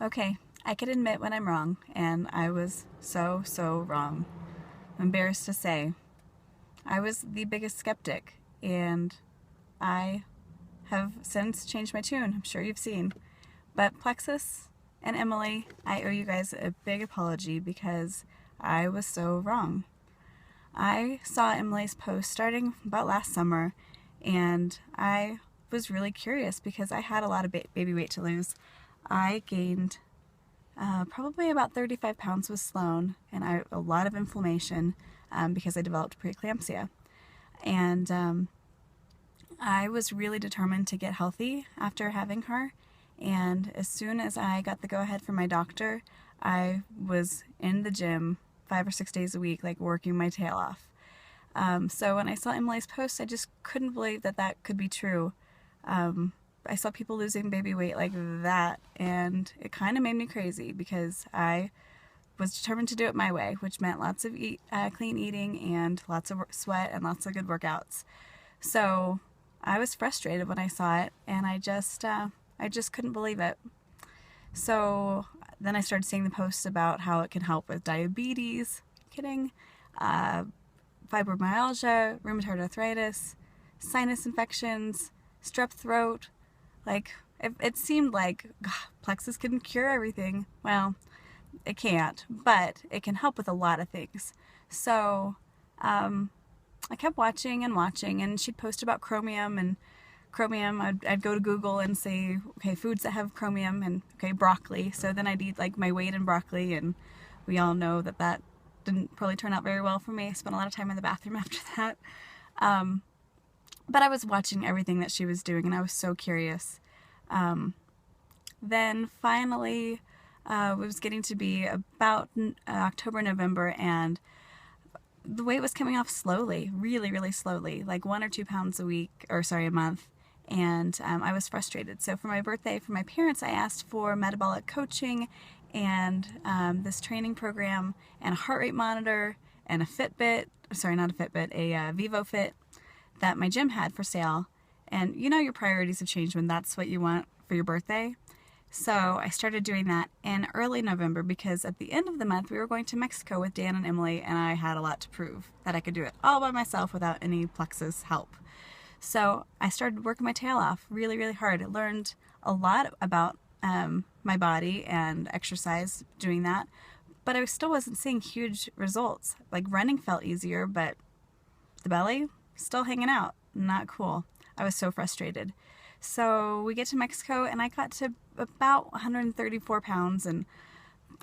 Okay, I can admit when I'm wrong, and I was so wrong. I'm embarrassed to say. I was the biggest skeptic, and I have since changed my tune. I'm sure you've seen. But Plexus and Emily, I owe you guys a big apology because I was so wrong. I saw Emily's post starting about last summer, and I was really curious because I had a lot of baby weight to lose. I gained probably about 35 pounds with Sloan, and a lot of inflammation because I developed preeclampsia. And I was really determined to get healthy after having her. And as soon as I got the go-ahead from my doctor, I was in the gym 5 or 6 days a week, like working my tail off. So when I saw Emily's post, I just couldn't believe that that could be true. I saw people losing baby weight like that, and it kind of made me crazy because I was determined to do it my way, which meant lots of clean eating and lots of sweat and lots of good workouts. So I was frustrated when I saw it, and I just couldn't believe it. So then I started seeing the posts about how it can help with diabetes, kidding, fibromyalgia, rheumatoid arthritis, sinus infections, strep throat. Like, it seemed like Plexus couldn't cure everything. Well, it can't, but it can help with a lot of things. So I kept watching, and she'd post about chromium, and chromium, I'd go to Google and say, okay, foods that have chromium, and okay, broccoli. So then I'd eat like my weight in broccoli, and we all know that that didn't probably turn out very well for me. I spent a lot of time in the bathroom after that. But I was watching everything that she was doing, and I was so curious. Then finally, it was getting to be about October, November, and the weight was coming off slowly, really slowly, like 1 or 2 pounds a month. And I was frustrated. So for my birthday, for my parents, I asked for metabolic coaching and this training program and a heart rate monitor and a Fitbit, sorry, not a Fitbit, a VivoFit that my gym had for sale. And you know your priorities have changed when that's what you want for your birthday. So I started doing that in early November because at the end of the month we were going to Mexico with Dan and Emily, and I had a lot to prove that I could do it all by myself without any Plexus help. So I started working my tail off really hard. I learned a lot about my body and exercise doing that, but I still wasn't seeing huge results. Like running felt easier, but the belly still hanging out. Not cool. I was so frustrated. So we get to Mexico, and I got to about 134 pounds, and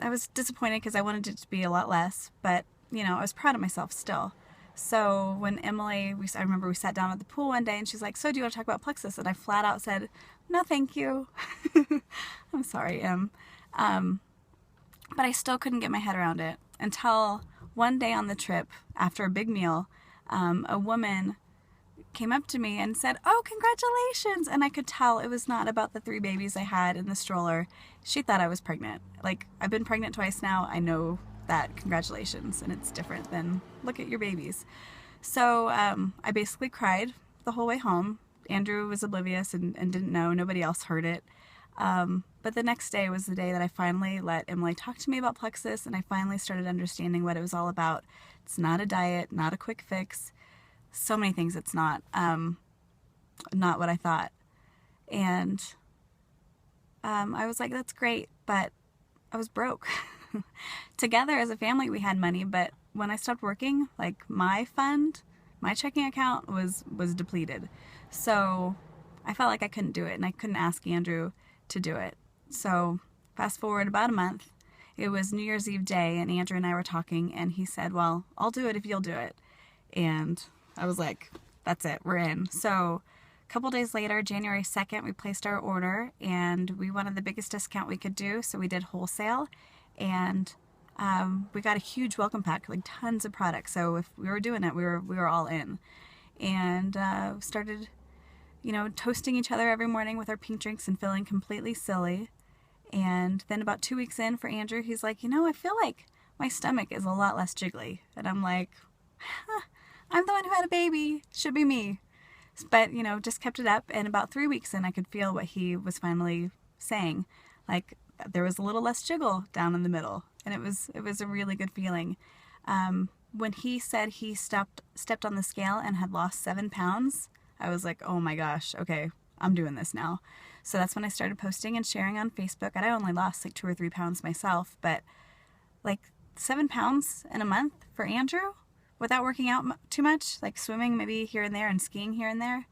I was disappointed because I wanted it to be a lot less, but, you know, I was proud of myself still. So when Emily, I remember we sat down at the pool one day, and she's like, so do you want to talk about Plexus? And I flat out said, no, thank you. I'm sorry, Em. But I still couldn't get my head around it until one day on the trip, after a big meal, a woman came up to me and said, oh, congratulations. And I could tell it was not about the 3 babies I had in the stroller. She thought I was pregnant. Like, I've been pregnant twice now. I know that. Congratulations. And it's different than look at your babies. So I basically cried the whole way home. Andrew was oblivious and didn't know. Nobody else heard it. But the next day was the day that I finally let Emily talk to me about Plexus, and I finally started understanding what it was all about. It's not a diet, not a quick fix. So many things it's not what I thought. And I was like, that's great, but I was broke. Together as a family we had money, but when I stopped working, like my checking account was depleted. So I felt like I couldn't do it, and I couldn't ask Andrew to do it. So fast forward about a month, it was New Year's Eve day, and Andrew and I were talking, and he said, well, I'll do it if you'll do it. And I was like, that's it, we're in. So a couple days later, January 2nd, we placed our order, and we wanted the biggest discount we could do, so we did wholesale, and we got a huge welcome pack, like tons of products. So if we were doing it, we were all in. And started, you know, toasting each other every morning with our pink drinks and feeling completely silly. And then about 2 weeks in for Andrew, he's like, you know, I feel like my stomach is a lot less jiggly. And I'm like, huh, I'm the one who had a baby. Should be me. But, you know, just kept it up. And about 3 weeks in, I could feel what he was finally saying. Like, there was a little less jiggle down in the middle, and it was a really good feeling. When he said he stepped on the scale and had lost 7 pounds, I was like, oh my gosh, okay, I'm doing this now. So that's when I started posting and sharing on Facebook. And I only lost like 2 or 3 pounds myself, but like 7 pounds in a month for Andrew without working out too much, like swimming maybe here and there and skiing here and there.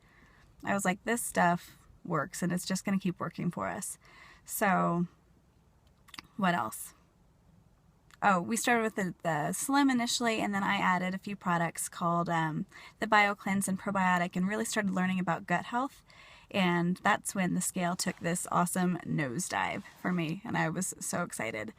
I was like, this stuff works, and it's just going to keep working for us. So what else? Oh, we started with the Slim initially, and then I added a few products called the Bio Cleanse and Probiotic, and really started learning about gut health. And that's when the scale took this awesome nosedive for me, and I was so excited.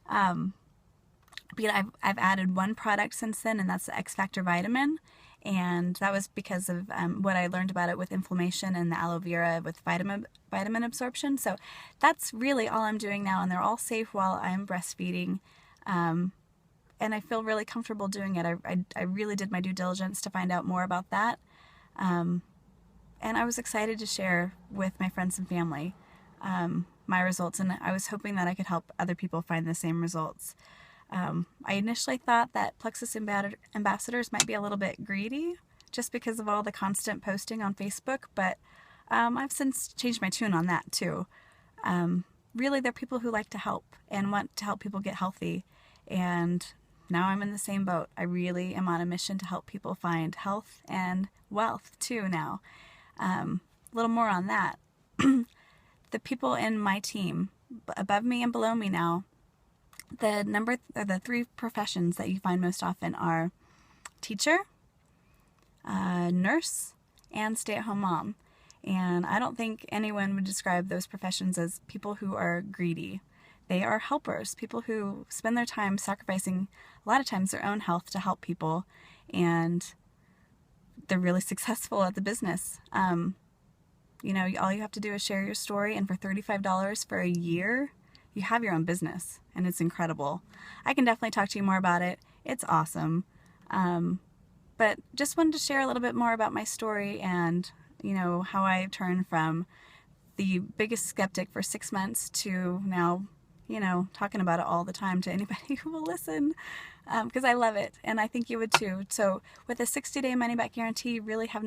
But I've added one product since then, and that's the X Factor Vitamin. And that was because of what I learned about it with inflammation and the aloe vera with vitamin absorption. So that's really all I'm doing now, and they're all safe while I'm breastfeeding. And I feel really comfortable doing it. I really did my due diligence to find out more about that. And I was excited to share with my friends and family my results, and I was hoping that I could help other people find the same results. I initially thought that Plexus ambassadors might be a little bit greedy just because of all the constant posting on Facebook, but I've since changed my tune on that too. Really, they're people who like to help and want to help people get healthy, and now I'm in the same boat. I really am on a mission to help people find health and wealth too now. A little more on that. The people in my team, above me and below me now, the 3 professions that you find most often are teacher, nurse, and stay-at-home mom. And I don't think anyone would describe those professions as people who are greedy. They are helpers, people who spend their time sacrificing a lot of times their own health to help people, and they're really successful at the business. You know, all you have to do is share your story, and for $35 for a year, you have your own business, and it's incredible. I can definitely talk to you more about it. It's awesome. But just wanted to share a little bit more about my story and, you know, how I turned from the biggest skeptic for 6 months to now, you know, talking about it all the time to anybody who will listen, because I love it, and I think you would too. So with a 60-day money-back guarantee, you really have nothing